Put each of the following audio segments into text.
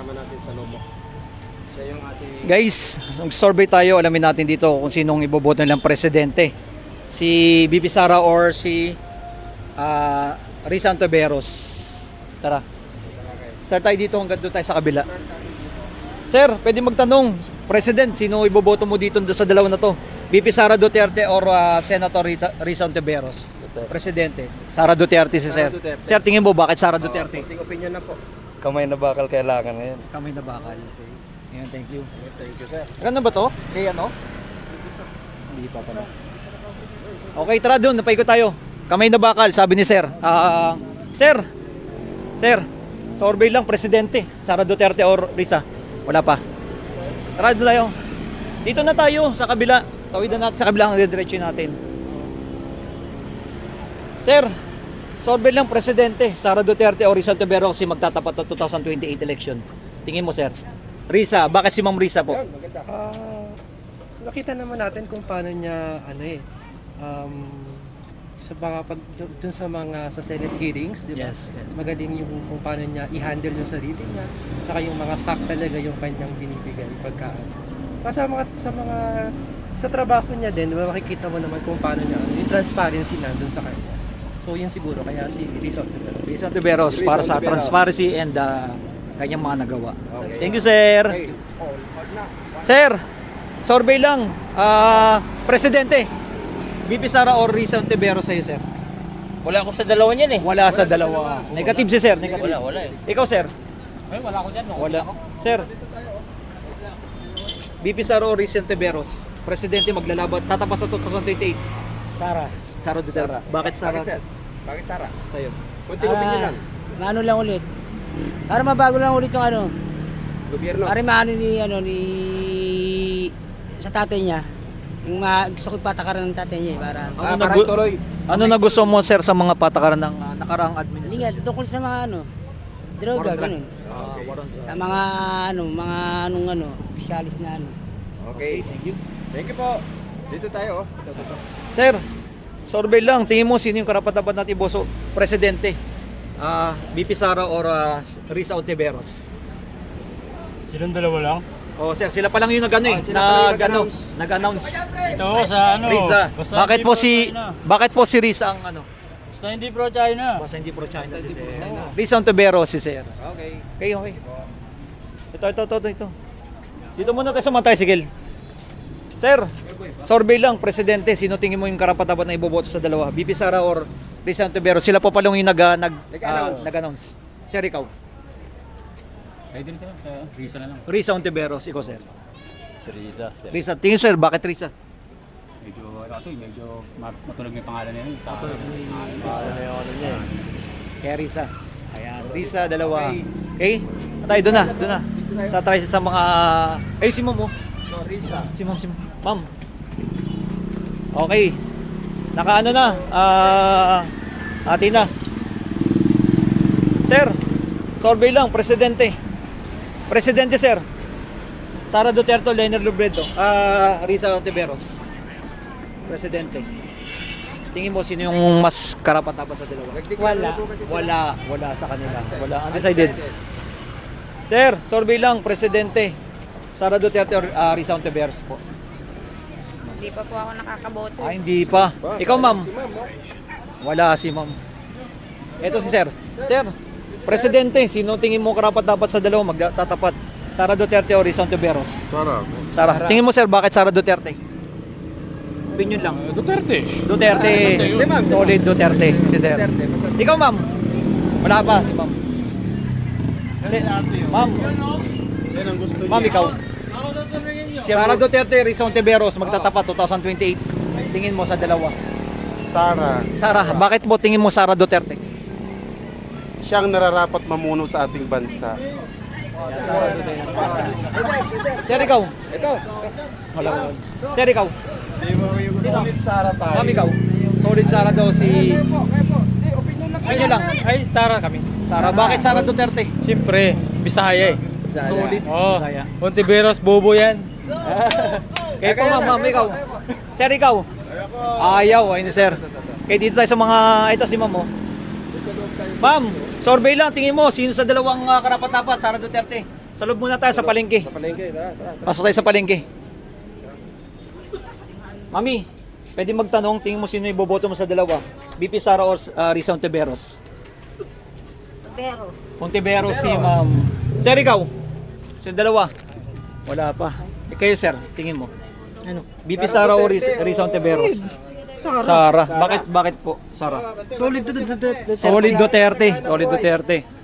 kasama natin sa Lomo. Siya yung ating... Guys, survey tayo. Alamin natin dito kung sinong iboboto nilang presidente. Si BP Sara or si Risa Ontiveros. Tara. Start tayo dito hanggang doon tayo sa kabila. Sir, pwede magtanong. President, sino iboboto mo dito sa dalawa na to? BP Sara Duterte or Senator Risa Ontiveros? Presidente. Sara Duterte si Sir. Duterte. Sir, tingin mo bakit Sara Duterte? Konting opinion na po. Kamay na bakal kailangan ngayon. Kami na bakal. Okay. Ayan, thank you. Yes, thank you, sir. Ano ba to? Kay ano? Hindi pa pala. Okay, tara doon. Napaikot tayo. Kamay na bakal, sabi ni Sir. Sir, survey lang, presidente. Sara Duterte or Risa? Wala pa. Tara doon tayo. Dito na tayo, sa kabila. Tawidan natin sa kabila ang diretso natin. Sir, survey lang, presidente. Sara Duterte o Risa Ontiveros kasi magtatapat ng 2028 election. Tingin mo, Sir? Risa, bakit si Ma'am Risa po? Yan, maganda. Nakita naman natin kung paano niya sa mga dun sa mga sa Senate hearings, di ba? Yes. Magaling yung kung paano niya i-handle yung sarili niya, saka yung mga fact talaga yung kanyang binibigay pagka. Saka sa trabaho niya din, di ba, makikita mo naman kung paano niya yung transparency nandun sa kanya. So yun siguro kaya si Risa Ontiveros. Risa Ontiveros para sa Ontiveros. transparency and kanyang mga nagawa. Thank you, Sir. Okay. Hold na. Sir, survey lang. Presidente, BP Sara or Risa Ontiveros sa'yo, Sir? Wala ako sa dalawa niyan eh. Wala sa dalawa. Negative si Sir, negative. Wala eh. Ikaw, Sir? Ay, wala ako dyan. Wala. Sir, BP Sara or Risa Ontiveros? Presidente maglalaban, tatapas sa 2028. Sara. Sara Duterte. Bakit Sara? Bakit, sir? Bakit Sara? Sa'yo. Konting opinion lang. Ano lang ulit. Para mabago lang ulit yung ano. Gobyerno. Para maano ni sa tatay niya. Yung gusto ko patakaran ng tatay niya eh. Para Parang tuloy. Ano na gusto mo, Sir, sa mga patakaran ng nakaraang hindi nga, administrasyon? tungkol sa mga droga, ganun. Sa mga opisyalis na Okay. Thank you. Thank you po. Dito tayo, oh. Ito. Sir, survey lang. Tingin mo sino yung karapat-dapat natin iboso? Presidente. BP Sara or Risa Ontiveros? Silang dalawa lang? Oh, sir, sila pa lang yung sila pa lang yung nag-announce. Ito sa Risa. basta Bakit hindi po pro-China. bakit po si Risa ang Basta hindi pro-China. Basta hindi pro-China si Sir. pro-China. Risa Ontiveros si Sir. Okay. Okay. Ito. Dito muna tayo sa mga tricycle. Sir, survey lang, presidente, sino tingin mo yung karapat-dapat na iboboto sa dalawa? BP Sara or Risa Ontiveros? Sila po palang yung nag-announce. Sir, ikaw? Ay, din sir. Risa na lang. Risa Ontiveros, ikaw, sir. Si Risa. Sir. Risa, tingin sir, bakit Risa? Medyo matunog yung pangalan niya yun. Sa Kaya Risa. Ayan, Risa, dalawa. Okay? Tayo, doon na. Sa tricycle sa mga... si Ma'am, oh. Risa. Si Ma'am. Ma'am. Okay. Nakaano na. Ati na. Sir, survey lang, presidente. Presidente, sir. Sara Duterte, Leonard Robredo. Risa Ontiveros. Presidente. Tingin mo sino yung mas karapat-dapat sa dalawa? Wala sa kanila. Wala. Undecided. Sir, survey lang, presidente. Sara Duterte or Risa Ontiveros po? Hindi pa po ako nakakaboto. Hindi pa. Ikaw, ma'am? Si ma'am, oh. Wala si ma'am. Ito si sir. Sir, presidente, sino tingin mo karapat-dapat sa dalawa magtatapat? Sara Duterte o Risa Ontiveros? Sara. Tingin mo, sir, bakit Sara Duterte? Opinion lang. Duterte. Duterte. Si ma'am. Solid Duterte, si sir. Duterte, basta Ikaw, ma'am? Wala pa si ma'am. Ma'am. Yan ang gusto Ma'am, ikaw? Sara Duterte, Risa Ontiveros magtatapat 2028. Tingin mo sa dalawa? Sara, bakit mo tingin mo Sara Duterte? Siyang nararapat mamuno sa ating bansa. Sir, ikaw? Ito. Wala. Sir, ikaw? Solid Sara tayo. Ma'am, ikaw? Solid Sara daw si... Opinion lang. Ay, Sara kami. Sara, bakit Sara Duterte? Siyempre, Bisaya eh. Solid. Oh, Bisaya. Ontiveros, bobo yan. Kaya po, ma'am, ikaw? Sir, ikaw? Ayaw, ayun sir. Kaya dito tayo sa mga... Ito si ma'am, oh. Ma'am, survey lang, tingin mo, sino sa dalawang karapat-dapat? Sara Duterte, Sa loob muna tayo sa palengke. Sa palengke, tara, tara. Pasok tayo sa palengke. Mami, pwede magtanong, tingin mo sino iboboto mo sa dalawa? BP Sara or Risa Ontiveros? Pero, Ontiveros si Ma'am. Sir, ikaw? Sa dalawa? Wala pa. Kayo, sir, tingin mo? Ano? BP Sara or Risa Ontiveros? Sara. Bakit po, Sara? Solid Solid Duterte. Solid Duterte.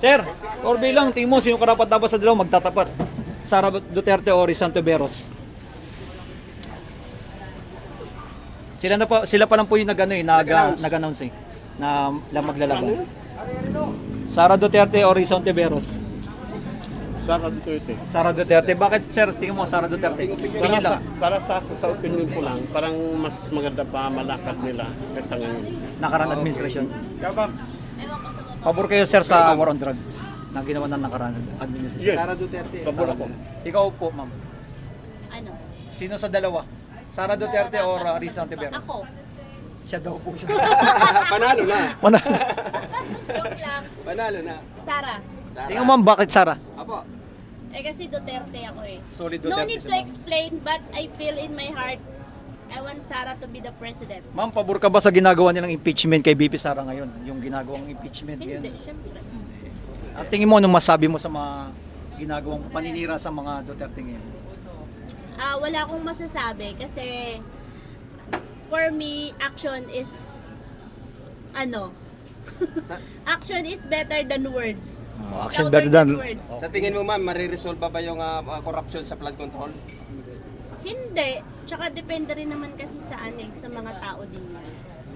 Sir, or bilang, tingin mo, sino karapat dapat sa dalawa magtatapat? Sara Duterte o Risa Ontiveros? Sila pa lang po yung nag-announce na maglalaban. Sara Duterte o Risa Ontiveros? Sara Duterte. Sara Duterte. Bakit, sir, tingin mo Sara Duterte? Tingin lang. Para sa opinion ko lang, parang mas maganda pa malakad nila kaysa ngayon. Nakaraan administration. Kaya ba? Pabor kayo, sir, sa war on drugs na ginawa ng nakaraan administration. Yes. Sara Duterte. Pabor ako. Ikaw po, ma'am. Ano? Sino sa dalawa? Sara Duterte o Risa Ontiveros? Ako. Siya daw po siya. Panalo na. Manalo. Joke lang. Panalo na. Sara. Tingnan mo, ma'am, bakit Sara? Apo. Eh kasi Duterte ako eh. Solid No Duterte need si to ma'am. explain, but I feel in my heart, I want Sara to be the president. Ma'am, pabor ka ba sa ginagawa nilang impeachment kay BP Sara ngayon? Yung ginagawang impeachment Hindi, ngayon? syempre. At tingin mo, anong masabi mo sa mga ginagawang paninira sa mga Duterte ngayon? Wala akong masasabi kasi for me, action is action is better than words. Action Louder better than... words. Sa tingin mo ma'am, mariresolve ba yung corruption sa flood control? Hindi. Tsaka depende rin naman kasi sa sa mga tao din yan.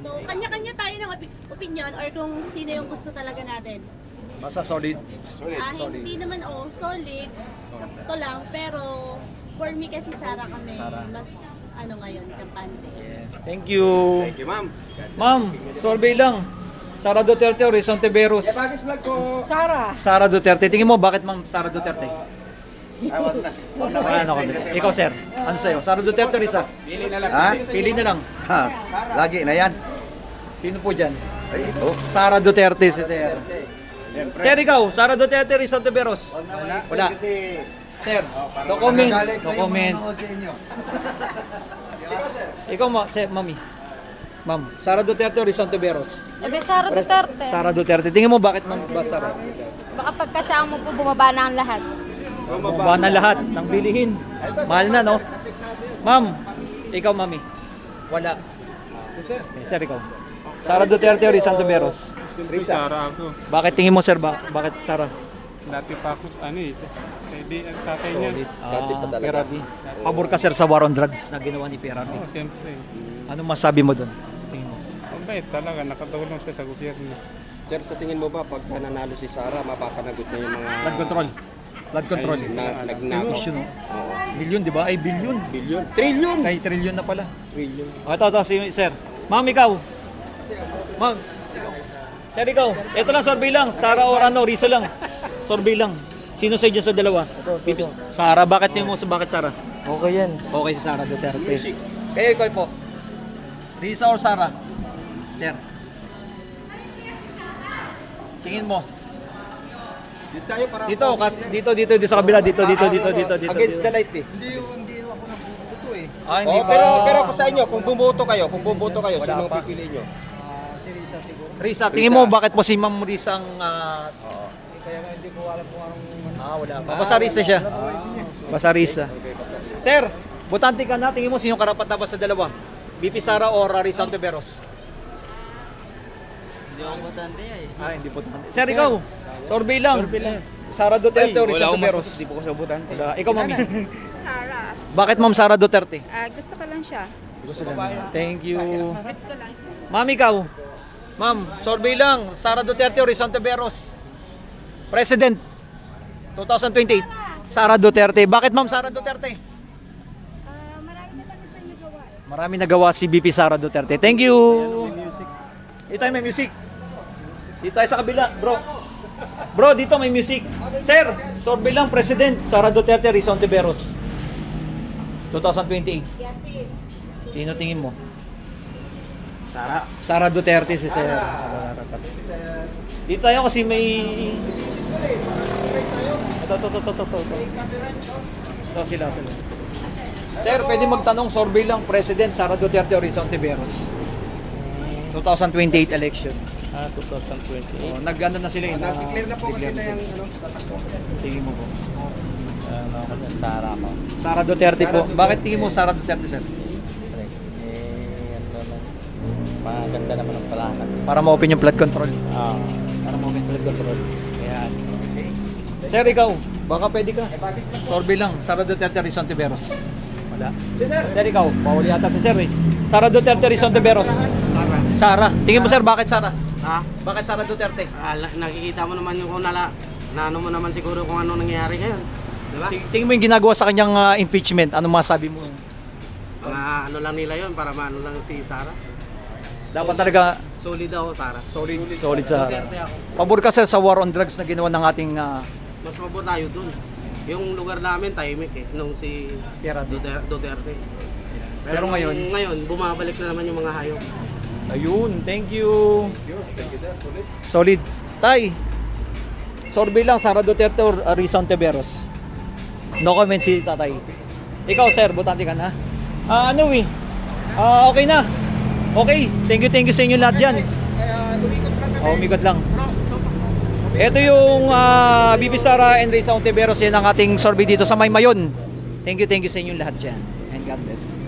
So, kanya-kanya tayo ng opinion or kung sino yung gusto talaga natin. Basta solid. Hindi naman solid. Sakto lang. Pero, for me kasi Sara kami, Sara. mas ngayon, kampante. Yes. Thank you. Thank you ma'am. Ma'am, survey lang. Sara Duterte o Risa Ontiveros? Bagis vlog ko. Sara Duterte. Tingin mo, bakit ma'am Sara Duterte? Awat na. Wala na ako. Ikaw, sir. Ano sa'yo? Sara Duterte o Risa? Pili na lang. Ha? Pili na lang. Ha, lagi na yan. Sino po dyan? Ay, ito. Sara Duterte si sir. Sir, ikaw, Sara Duterte, Risa Ontiveros? Wala. Sir, no comment. No comment. Ikaw, mami. Ma'am, Sara Duterte o Risa Ontiveros? Sabi Sara Duterte. Sara Duterte. Tingin mo, bakit ma'am ba Sara? Baka pagkasya mo po, bumaba na ang lahat. Bumaba na lahat ng bilihin. Mahal na, no? Ma'am, ikaw, mami. Wala. Sir, ikaw. Sara Duterte o Risa Ontiveros? Sara ako. Bakit tingin mo, sir? Bakit Sara? Dati pa ako, ang tatay niya. PRRD. Pabor ka, sir, sa war on drugs na ginawa ni PRRD. Oo, siyempre. Anong masabi mo doon? Tingin mo. Mabait talaga, nakatulong siya sa gobyerno. Sir, sa tingin mo ba pag nanalo si Sara, mapapanagot na yung mga Flood control. Flood control. nagnakaw? Issue, no? Billion, di ba? Ay, billion. Billion. Trillion. Ay, trillion na pala. Trillion. Ito, sir. Ma'am, ikaw. Ma'am. Sir, ikaw. Ito lang, survey lang. Sara or Risa lang. Survey lang. Sino sa dyan sa dalawa? Sara. Bakit tingin mo bakit Sara? Okay yan. Okay si Sara Duterte. Kayo, ikaw po. Risa or Sara? Sir. Tingin mo. Dito tayo para Dito sa kabila. Dito. against the light eh. Ah, hindi pa. Pero kung sa inyo, kung bumoto kayo, Wala sino pa. ang pipiliin nyo? Risa, tingin mo bakit po si Ma'am Risa ang... Kaya hindi ko alam kung anong... wala pa. Basta Risa siya. Basta Risa. Sir, botante ka na. Tingin mo sino karapat dapat sa dalawa? BP Sara or Risa Ontiveros? Hindi ako botante eh. Hindi botante. Sir, ikaw. Survey lang. Sara Duterte or Risa Ontiveros? Hindi po ko sa butante. Ikaw, Mami. Sara. Bakit Ma'am Sara Duterte? Gusto ko lang siya. Thank you. Ma'am, ikaw. Ma'am, survey lang. Sara Duterte or Risa Ontiveros? President 2028. Sara Duterte. Bakit Ma'am Sara Duterte? Marami na lang sa inyo gawa. Marami nagawa si BP Sara Duterte. Thank you. Dito tayo may music. Dito tayo sa kabila, bro. Bro, dito may music. Sir, survey lang, President Sara Duterte, Risa Ontiveros 2028. Sino tingin mo? Sara Duterte si Sir. Dito tayo kasi may Ito. Ito sila. Sir, pwede magtanong, survey lang, President Sara Duterte o Rizal Tiberos? 2028 election. 2028. Nag-ano na sila yun? Nag-declare na po kasi na yung ano. Tingin mo po. Ano ako dyan, Sara ko. Sara Duterte po. Bakit tingin mo Sara Duterte, sir? Maganda naman ang palakad. Para ma-open yung flood control. Ah. Para ma-open yung flood control. Kaya, Sir, ikaw, baka pwede ka. Survey lang, Sara Duterte, Rizal Tiberos. Wala. Sir, ikaw, bawal yata si sir eh. Sara Duterte, Rizal Tiberos. Sara. Tingin mo sir, bakit Sara? Ha? Bakit Sara Duterte? Nakikita mo naman yung kung naano mo naman siguro kung ano nangyayari ngayon. Di ba? Tingin mo yung ginagawa sa kanyang impeachment, ano masabi mo? Mga ano lang nila yon para maano lang si Sara. Dapat talaga Solid ako, Sara. solid sa Sara. Duterte ako. Pabor ka sir sa war on drugs na ginawa ng ating Mas mabot tayo dun. Yung lugar namin, tahimik eh. Nung si Pierre Duterte. Pero ngayon? Ngayon, bumabalik na naman yung mga hayop. Ayun, thank you. Solid. Tay, survey lang, Sara Duterte or Rizal Tiberos? No comment si tatay. Ikaw sir, butante ka na? Okay na. Okay, thank you sa inyo lahat dyan. Umikot lang. Ito yung Bibi Sara and Rizal Tiberos, yan ang ating survey dito sa Maymayon. Thank you sa inyo lahat dyan. And God bless.